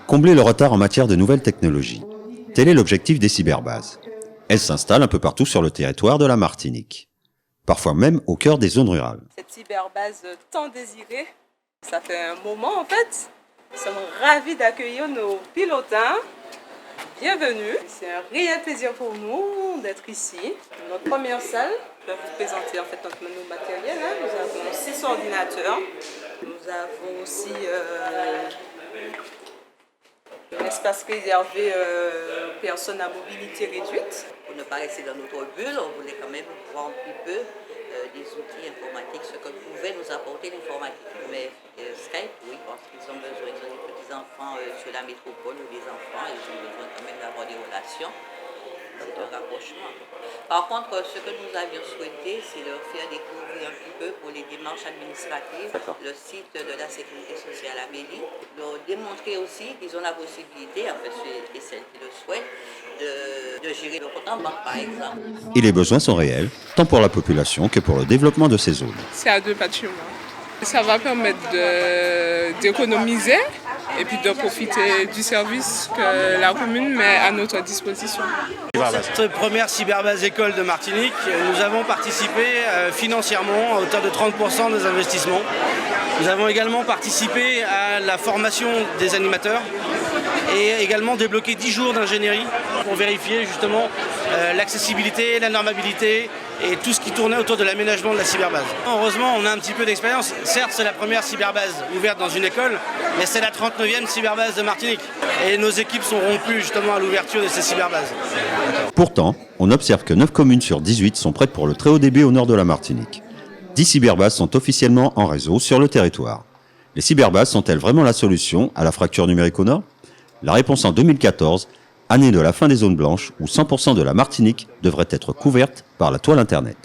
Combler le retard en matière de nouvelles technologies. Tel est l'objectif des cyberbases. Elles s'installent un peu partout sur le territoire de la Martinique, parfois même au cœur des zones rurales. Cette cyberbase tant désirée, ça fait un moment en fait. Nous sommes ravis d'accueillir nos pilotins. Bienvenue. C'est un réel plaisir pour nous d'être ici. Notre première salle, je vais vous présenter en fait notre menu matériel. Nous avons 6 ordinateurs. Nous avons aussi un espace réservé aux personnes à mobilité réduite. Pour ne pas rester dans notre bulle, on voulait quand même voir un petit peu des outils informatiques, ce que pouvait nous apporter l'informatique. Mais Skype, oui, parce qu'ils ont besoin, ils ont des petits-enfants sur la métropole ou des enfants, ils ont besoin quand même d'avoir des relations. C'est un rapprochement. Par contre, ce que nous avions souhaité, c'est leur faire découvrir un petit peu pour les démarches administratives le site de la sécurité sociale à Béli, leur démontrer aussi qu'ils ont la possibilité, en fait, ceux et celles qui le souhaitent, de gérer leur compte en banque, par exemple. Et les besoins sont réels, tant pour la population que pour le développement de ces zones. C'est à 2 bâtiments. Ça va permettre d'économiser et puis de profiter du service que la commune met à notre disposition. Pour cette première cyberbase école de Martinique, nous avons participé financièrement à hauteur de 30% des investissements. Nous avons également participé à la formation des animateurs et également débloqué 10 jours d'ingénierie pour vérifier justement l'accessibilité, la normabilité et tout ce qui tournait autour de l'aménagement de la cyberbase. Heureusement, on a un petit peu d'expérience. Certes, c'est la première cyberbase ouverte dans une école, mais c'est la 39e cyberbase de Martinique. Et nos équipes sont rompues justement à l'ouverture de ces cyberbases. Pourtant, on observe que 9 communes sur 18 sont prêtes pour le très haut débit au nord de la Martinique. 10 cyberbases sont officiellement en réseau sur le territoire. Les cyberbases sont-elles vraiment la solution à la fracture numérique au nord ? La réponse en 2014, année de la fin des zones blanches, où 100% de la Martinique devrait être couverte par la toile Internet.